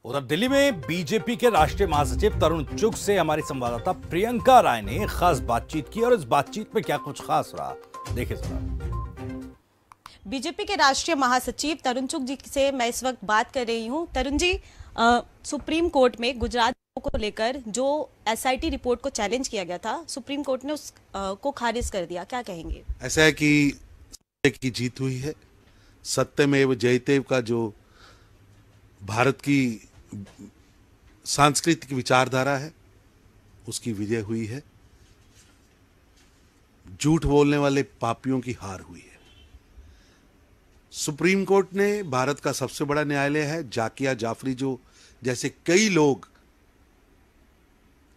उधर दिल्ली में बीजेपी के राष्ट्रीय महासचिव तरुण चुग से हमारी संवाददाता प्रियंका राय ने खास बातचीत की और इस बातचीत में क्या कुछ खास रहा देखिए जरा। बीजेपी के राष्ट्रीय महासचिव तरुण चुग जी से मैं इस वक्त बात कर रही हूं। तरुण जी, सुप्रीम कोर्ट में गुजरात को लेकर जो एसआईटी रिपोर्ट को चैलेंज किया गया था, सुप्रीम कोर्ट ने उस को खारिज कर दिया, क्या कहेंगे? ऐसा है कि सत्य की जीत हुई है। सत्यमेव जयते का जो भारत की सांस्कृतिक विचारधारा है उसकी विजय हुई है। झूठ बोलने वाले पापियों की हार हुई है। सुप्रीम कोर्ट ने, भारत का सबसे बड़ा न्यायालय है, जाकिया जाफरी जो जैसे कई लोग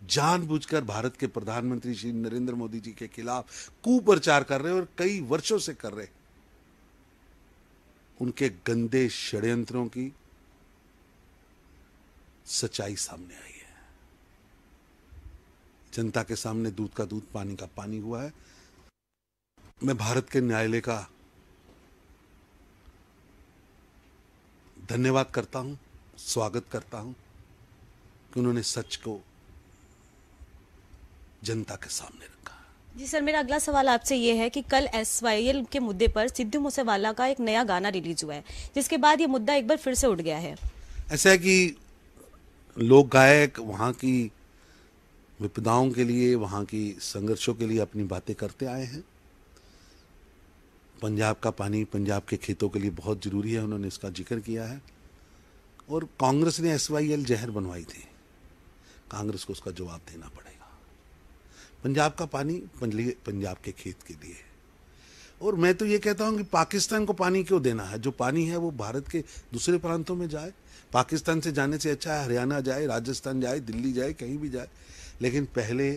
जानबूझकर भारत के प्रधानमंत्री श्री नरेंद्र मोदी जी के खिलाफ कुप्रचार कर रहे हैं और कई वर्षों से कर रहे हैं, उनके गंदे षड्यंत्रों की सच्चाई सामने आई है। जनता के सामने दूध का दूध, पानी का पानी हुआ है। मैं भारत के न्यायालय का धन्यवाद करता हूं, स्वागत करता हूं कि उन्होंने सच को जनता के सामने रखा। जी सर, मेरा अगला सवाल आपसे ये है कि कल एसवाईएल के मुद्दे पर सिद्धू मूसेवाला का एक नया गाना रिलीज हुआ है, जिसके बाद ये मुद्दा एक बार फिर से उठ गया है। ऐसा है कि लोक गायक वहाँ की विपदाओं के लिए, वहाँ की संघर्षों के लिए अपनी बातें करते आए हैं। पंजाब का पानी पंजाब के खेतों के लिए बहुत जरूरी है, उन्होंने इसका जिक्र किया है। और कांग्रेस ने एसवाईएल जहर बनवाई थी, कांग्रेस को उसका जवाब देना पड़ेगा। पंजाब का पानी पंजाब के खेत के लिए है। और मैं तो ये कहता हूँ कि पाकिस्तान को पानी क्यों देना है? जो पानी है वो भारत के दूसरे प्रांतों में जाए। पाकिस्तान से जाने से अच्छा है हरियाणा जाए, राजस्थान जाए, दिल्ली जाए, कहीं भी जाए, लेकिन पहले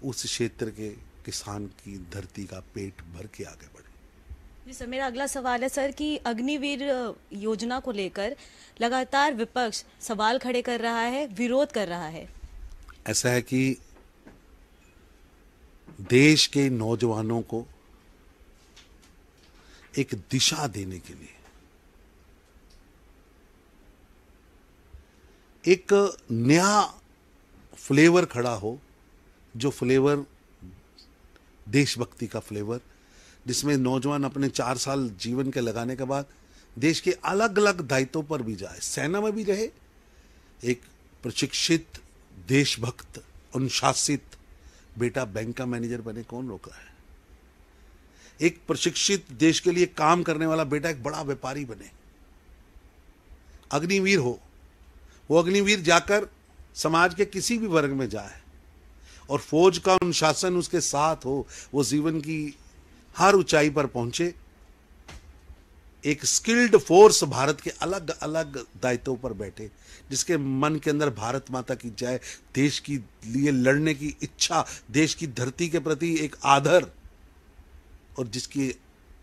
उस क्षेत्र के किसान की धरती का पेट भर के आगे बढ़े। जी सर, मेरा अगला सवाल है सर कि अग्निवीर योजना को लेकर लगातार विपक्ष सवाल खड़े कर रहा है, विरोध कर रहा है। ऐसा है कि देश के नौजवानों को एक दिशा देने के लिए एक नया फ्लेवर खड़ा हो, जो फ्लेवर देशभक्ति का फ्लेवर, जिसमें नौजवान अपने 4 साल जीवन के लगाने के बाद देश के अलग अलग दायित्वों पर भी जाए, सेना में भी रहे, एक प्रशिक्षित देशभक्त अनुशासित बेटा बैंक का मैनेजर बने, कौन रोक रहा है? एक प्रशिक्षित देश के लिए काम करने वाला बेटा एक बड़ा व्यापारी बने, अग्निवीर हो। वो अग्निवीर जाकर समाज के किसी भी वर्ग में जाए और फौज का अनुशासन उसके साथ हो, वो जीवन की हर ऊंचाई पर पहुंचे। एक स्किल्ड फोर्स भारत के अलग अलग दायित्वों पर बैठे, जिसके मन के अंदर भारत माता की जय, देश की लिए लड़ने की इच्छा, देश की धरती के प्रति एक आदर, और जिसकी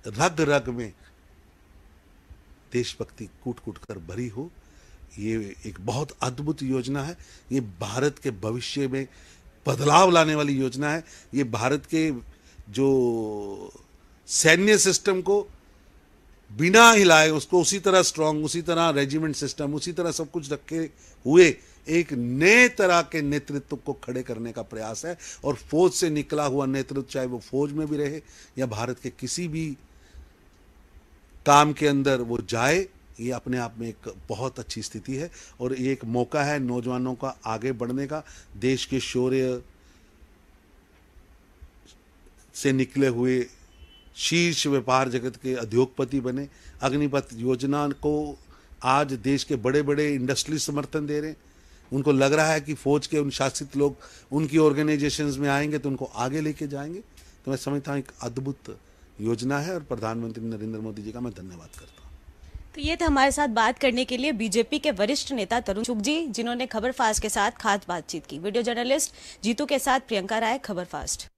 रग रग में देशभक्ति कूट कूट कर भरी हो। ये एक बहुत अद्भुत योजना है। ये भारत के भविष्य में बदलाव लाने वाली योजना है। ये भारत के जो सैन्य सिस्टम को बिना हिलाए, उसको उसी तरह स्ट्रांग, उसी तरह रेजिमेंट सिस्टम, उसी तरह सब कुछ रखे हुए एक नए तरह के नेतृत्व को खड़े करने का प्रयास है। और फौज से निकला हुआ नेतृत्व, चाहे वो फौज में भी रहे या भारत के किसी भी काम के अंदर वो जाए, ये अपने आप में एक बहुत अच्छी स्थिति है। और ये एक मौका है नौजवानों का आगे बढ़ने का। देश के शौर्य से निकले हुए शीर्ष व्यापार जगत के उद्योगपति बने। अग्निपथ योजना को आज देश के बड़े बड़े इंडस्ट्री समर्थन दे रहे हैं। उनको लग रहा है कि फौज के अनुशासित लोग उनकी ऑर्गेनाइजेशंस में आएंगे तो उनको आगे लेके जाएंगे। तो मैं समझता हूँ एक अद्भुत योजना है और प्रधानमंत्री नरेंद्र मोदी जी का मैं धन्यवाद करता हूँ। तो ये था हमारे साथ बात करने के लिए बीजेपी के वरिष्ठ नेता तरुण चुग जी, जिन्होंने खबर फास्ट के साथ खास बातचीत की। वीडियो जर्नलिस्ट जीतू के साथ प्रियंका राय, खबर फास्ट।